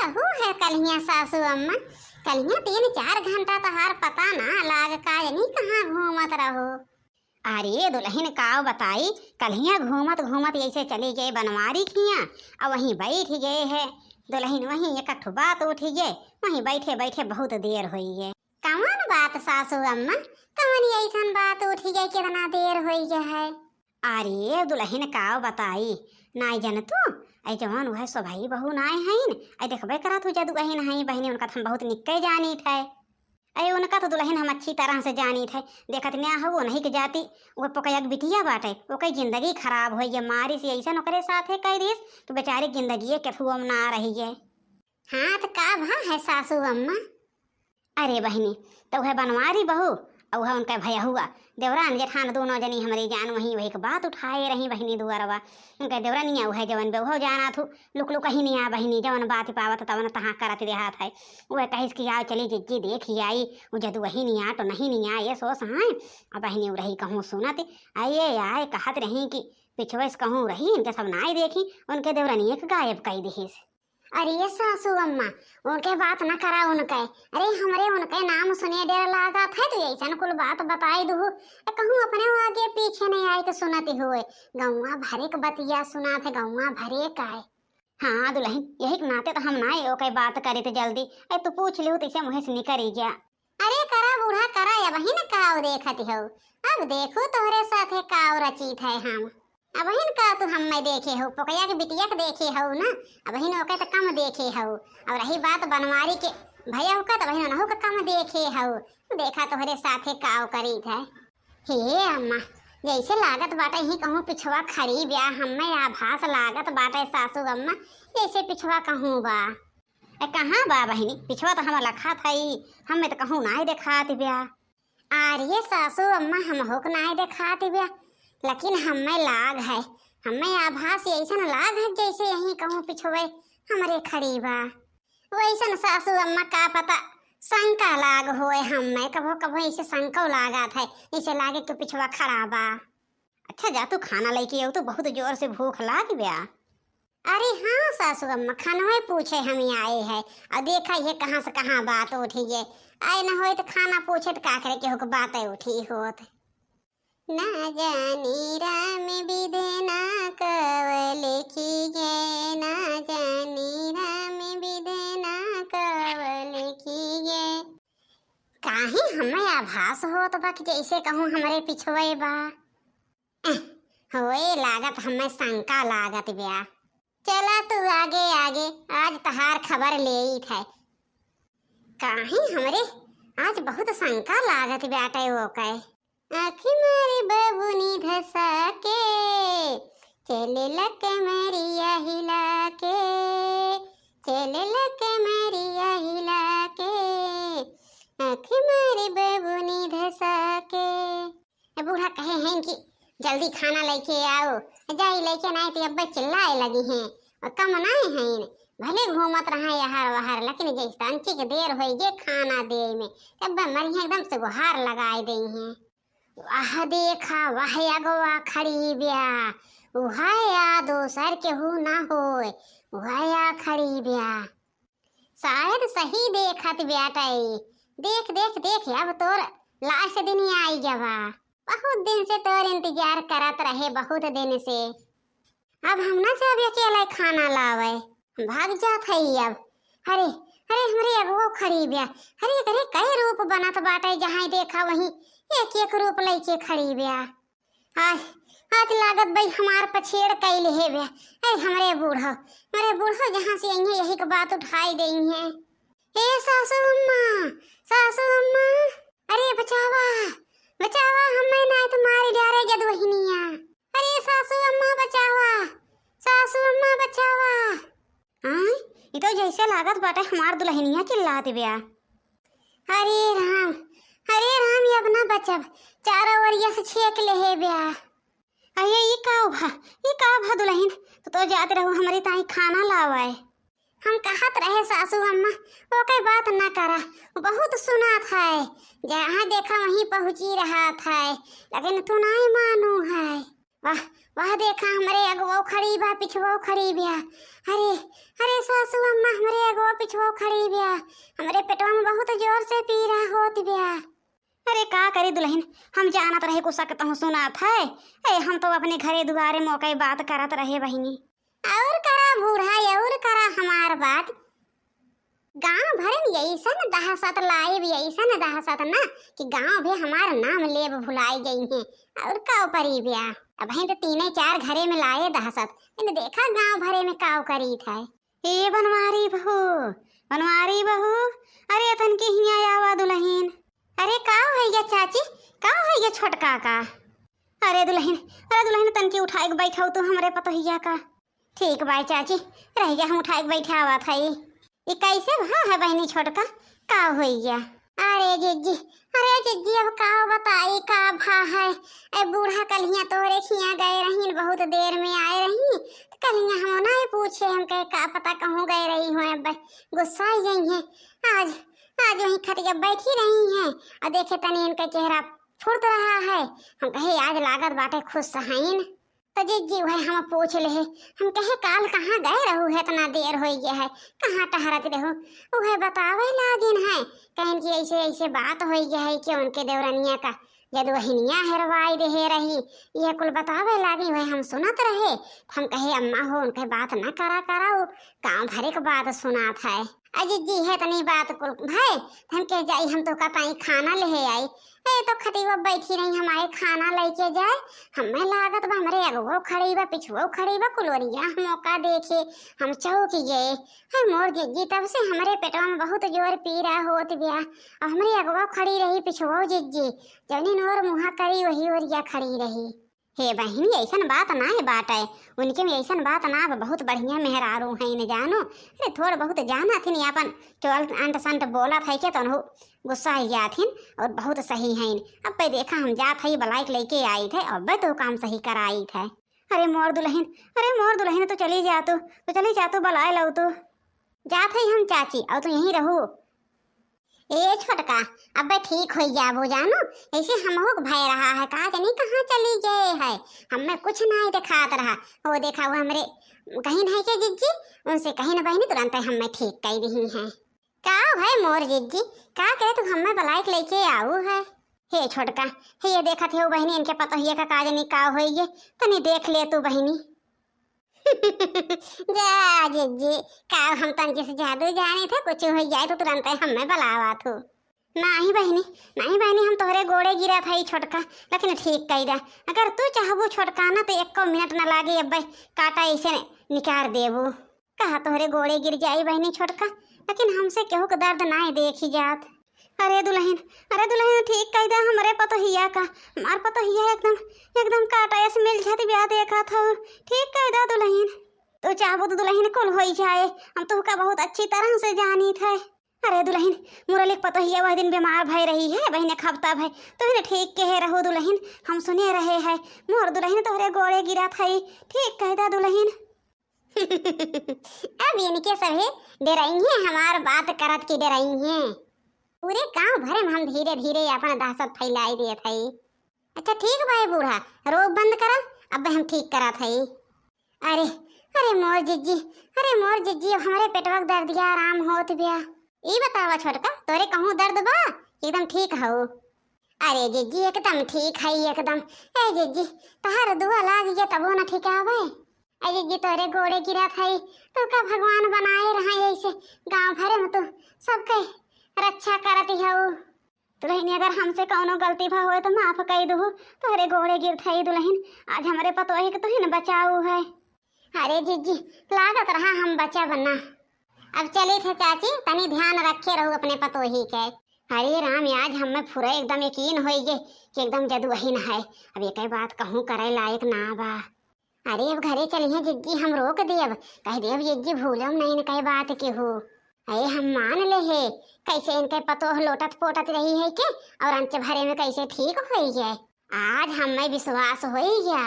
कहू है कलिया सासू अम्मा, कलिया 3-4 घंटा तहार पता ना लाग का नहीं कहाँ घूमत रहो। अरे दुल्हन काव बताई, कलिया घूमत घूमत ऐसे चली गए बनवारी खिया और वहीं बैठ गए है। दुल्हन वहीं एक बात उठी गए, वहीं बैठे बैठे बहुत देर हुई है। कौन बात सासू अम्मा, कौन ऐसन बात उठी गई कितना देर हुई है? अरे दुल्हन काव बताई नाई जन तू आई जवान वह सो भाई बहू नाय हईन आई देखबे करा तू जदू बहन हई बहनी उनका हम बहुत निक्के जानी थे। अरे उनका तो दुल्हन हम अच्छी तरह से जानी थे, देखत न्या हो नहीं के जाती वो पोकयक बिटिया बाटे, ओकई जिंदगी खराब हो गई मारी से ऐसा ओकरे साथे कह दिस तो बेचारी जिंदगी के थुअम ना रही है। हाँ तो का भा है सासू अम्मा? अरे बहनी तो वह बनवारी बहू और वह उनका भैया हुआ देवरान जेठान दोनों जनी हमारी जान वहीं वही के बात उठाए रही बहनी दुआरवा। उनका देवरानिया वह जवन बेहो जाना थू लुक लुक कहीं नहीं आ बहनी जवन बात पावत तवन तहाँ करत देहा था। वह कहिस कि आओ चली जिज्जी देखी आई वो जदू वही नहीं आ तो नहीं आ ये सोच हाँ अब बहनी रही कहूँ सुनत आइए आए कहत रही कि पिछवस कहूँ रही इनके सब नाई देखी उनके देवरानिया के गायब कई दिहिस। अरे ये सासू अम्मा उनके बात न करा उनके, अरे हमरे उनके नाम सुने डेर लागा था तो ऐसा कुल बात बताई दू कहूँ अपने आगे पीछे नहीं आई तो सुनती हुए गौवा भरे के बतिया सुना थे गौवा भरे का है। हाँ दुल्हन यही के नाते तो हम ना ओके बात करे थे जल्दी अरे तू पूछ लियो तो इसे मुँह से निकल गया। अरे करा बूढ़ा करा या वही न काव देखती हो, अब देखो तोहरे साथे काव रचित है हम अब बहन का तू हम मैं देखे हो पोकैया के बिटिया के देखे हो ना अब बहन ओके तो कम देखे हो और रही बात बनवारी के भैया हो का तो बहन नहो का कम देखे हो देखा तोहरे साथे काव करी है। हे अम्मा जैसे लागत बाटे ही कहूँ पिछवा खड़ी ब्याह हमें आभास लागत बाटे सासू अम्मा जैसे पिछवा कहूँ बा कहाँ बा बहनी पिछवा तो हम लखा था हमें तो कहूँ ना देखाती ब्याह। अरे सासू अम्मा हम होक ना देखाती ब्याह लेकिन हमें लाग है हमें आभास ऐसा लाग है जैसे यही कहूँ पिछवे हमारे खड़ी बा वैसा सासू अम्मा का पता शंका लाग होए हमें कभो कभो ऐसे शंका लागा था ऐसे लागे तो पिछवा खड़ा बा। अच्छा जा तू खाना लेके आओ तो बहुत जोर से भूख लाग गया। अरे हाँ सासू अम्मा खाना पूछे हम आए है और देखा ये कहाँ से कहाँ बात उठी है आए न हो तो खाना पूछे तो का करे के बातें उठी होत ना जानी राम विधना कवल की जय ना जानी राम विधना कवल की जय काहे हमें आभास हो तो बाकी जैसे कहूँ हमारे पिछवे बा होए लागत हमें शंका लागत ब्याह। चला तू आगे आगे आज तहार खबर ले ही थे काहे हमरे आज बहुत शंका लागत बेटे वो कहे आखी मारी बबुनी धसा के चले लक मरिया हिला के चले लक मरिया हिला के आखी मारी बबुनी धसा के। बूढ़ा कहे हैं कि जल्दी खाना लेके आओ जाई लेके नहीं तो अब चिल्लाए लगी हैं और कम नहीं हैं भले घूमत रहा यहार वहार लेकिन जैसे अंची के देर हो गए खाना दे में तब मरिया एकदम से गुहार लगाए दी हैं। वाह देखा वाह अगवा खड़ी ब्या वह दोसर के हु ना होए वह खड़ी ब्या शायद सही देखत ब्याटई देख देख देख अब तोर लास्ट दिन ही आई जवा बहुत दिन से तोर इंतजार करत रहे बहुत दिन से अब हम ना सब अकेले खाना लावे भाग जात है अब। अरे अरे हमरे अगवो खड़ी ब्या अरे अरे कई रूप बनत बाटे जहाँ देखा वहीं एक एक रूप लेके खड़ी ब्याह। आज आज लागत भाई हमार पछेड़ कैल है ब्याह। अरे हमारे बूढ़ो जहाँ से आई है यही की बात उठाई गई है। हे सासू अम्मा अरे बचावा बचावा हमें ना तुम्हारी डारे जदवहिनिया अरे सासू अम्मा बचावा। हाँ ये तो जैसे लागत बाटे हमार दुल्हनिया चिल्लात ब्याह। अरे राम अब ना बचब चारों ओरिया से छेक ले है ब्याह। अरे ये का भा दुल्हन तो जाते रहो हमारी ताई खाना लावाए हम कहत रहे सासू अम्मा ओके बात ना करा बहुत सुना था जहाँ देखा वहीं पहुँची रहा था लेकिन तू नहीं मानू है। वाह वाह देखा हमारे अगवो खड़ी बा पिछवो खड़ी ब्याह। अरे अरे सासू अम्मा हमारे अगवो पिछुआ खड़ी बिया, हमरे पेटवा में बहुत जोर से पीड़ा होत बिया। अरे का करी दुल्हन, हम जानत रहे कुछ कहूँ सुनात है। हम तो अपने घरे दुआरे मौके बात करत रहे बहिनी। और करा बूढ़ा और करा हमार बात। गांव भर में यही दहशत लाए भी यही दहशत ना कि गांव भी हमारा नाम लेब भुलाई गई है। और काव परी बिया अब तो 3-4 घरे में लाए दहशत, इन देखा गांव भरे में काव करी था। ए बनवारी बहू, अरे तन के हिया आवा दुल्हन। अरे काव है ये चाची, काव है ये छोटका का। अरे दुल्हन तन की उठाए के बैठाऊ तू हमरे पतोहिया का। ठीक बाई चाची, रह गया हम उठाए के बैठा हुआ था। ये कैसे भा है बहनी छोटका, का हो गया। अरे जिज्जी अब का बताई का भा है। ए बूढ़ा कलिया तोरे खिया गए रही, बहुत देर में आए रही, तो कलिया हम ना पूछे, हम कहे का पता कहूँ गए रही हो। अब गुस्सा आई गई है। आज वही खटिया बैठी रही हैं और देखे तनी इनका चेहरा फुर्त रहा है। हम कहे आज लागत बाटे खुश हईन। तो जिज्जी वही हम पूछ ले, हम कहे काल कहाँ गए रहू है, इतना देर हो गया है, कहाँ टहरत रहू। वह बतावे लागिन है, कहें कि ऐसे ऐसे बात हो गया है कि उनके देवरनिया का जदवहिनिया हेरवाई दे रही, यह कुल बतावे लागी। वह हम सुनत रहे, हम कहे अम्मा हो उनके बात न कराओ, गाँव भरे के बात सुनात है। जिज्जी है तनी बात कुल भाई, हम कह जाई हम तो कताई खाना ले आई। तो खटीवा बैठी रही, हमारे खाना लेके जाए, हमें लागत बा हमरे अगुओ खड़ी बा पिछुओ खड़ी बा, कुलोरिया मौका देखे हम चौकी गए। है मोर जिज्जी तब से हमारे पेटवा में बहुत जोर पीड़ा होत बिया, और हमारी अगुओ खड़ी रही पिछुओ जिज्जी, जवनी नोर मुहा करी वही ओरिया खड़ी रही। हे बहनी ऐसा बात ना है बाटे, उनके में ऐसा बात ना, बहुत बढ़िया मेहरारू है न जानो। अरे थोड़ा बहुत जाना थी अपन चोल अंट संट बोला था के तो गुस्सा ही गया थी, और बहुत सही है। अब पे देखा हम जात है बलाइक लेके आई थे, अब तो काम सही कराई थे। अरे मोर दुल्हन तो चली जा तू बलाए लो तू जात है हम चाची, और तू यहीं रहू। ए छोटका अब ठीक हो जाबो जानो, ऐसे हमहो भय रहा है का जानी कहाँ चली गए है, हमें कुछ नहीं दिखात रहा। वो देखा वो हमरे कहीं नहीं के जिज्जी, उनसे कहीं न बहनी तुरंत हमें ठीक कह रही हैं। का भाई मोर जिज्जी का कहे तू हमें बलाइक लेके आऊ है। हे छोटका हे ये देखा थे बहनी, इनके पता ही का काज नहीं का हो ये, तनी देख ले तू बहनी। जा जिज्जी का हम तन जिस जादू जाने थे, कुछ हो जाए तो तुरंत हमें बुलावा थू। नहीं बहनी हम तोहरे गोड़े गिरा था छोटका, लेकिन ठीक कह दे, अगर तू चाहबू छोटका ना तो 1 मिनट न लागे, अब काटा ऐसे निकाल देबू। कहा तोहरे गोड़े गिर जाई बहनी छोटका, लेकिन हमसे केहू का दर्द ना देखी जात। अरे दुल्हन ठीक कह दे, हमारे पतोहिया का, हमार पतोहिया एकदम काटा ऐसे मिल जाती ब्याह देखा था। ठीक कह दे दुल्हन, तो चाहबो तो दुल्हन कुल हो जाए, हम तुमका बहुत अच्छी तरह से जानी थे। अरे दुल्हन मुरली पतोहिया वह दिन बीमार भय रही है, बहने खपता भय तो ठीक कहे रहो दुल्हन, हम सुने रहे हैं मोर दुल्हन तोहरे गोड़े गिरा था। ठीक कह दे दुल्हन। अब इनके सभी डराई हैं, हमार बात करत की डराई हैं। पूरे गांव भरे में हम धीरे धीरे अपना दहशत फैलाई दिए थे। अच्छा ठीक भाई बूढ़ा रोग बंद करा, अब हम ठीक करा थे। अरे मोर जिज्जी हमारे पेटवा दर्द आराम होत बिया। ई बतावा छोटका तोरे कहूँ दर्द बा एकदम ठीक हो। अरे जिज्जी एकदम ठीक है एकदम। ए जिज्जी तहार दुआ लाग गया तबो न ठीक आवे। ए जिज्जी तोरे गोड़े गिरा था, तो का भगवान बनाए रहा ऐसे गांव भरे में, तो सबके रक्षा करती है। दुल्हन अगर हमसे कौनो गलती भा हो तो माफ कह दू, तोरे गोड़े गिर थई दुल्हन, आज हमारे पतोही के तुहिन बचाऊ है। अरे जिज्जी लागत रहा हम बचा बना। अब चले थे चाची, तनी ध्यान रखे रहू अपने पतोही के। अरे राम आज हमें पूरा एकदम यकीन हो गए कि एकदम जदुवहीन है, अब एक बात कहूँ करे लायक ना बा। अरे अब घरे चलिए जिज्जी, हम रोक देव, कह देव जिज्जी भूलो नहीं न कहे बात के हो। अरे हम मान ले है कैसे इनके पतोह लोटत पोटत रही है के, और अंच भरे में कैसे ठीक हो गए। आज हमें विश्वास हो गया।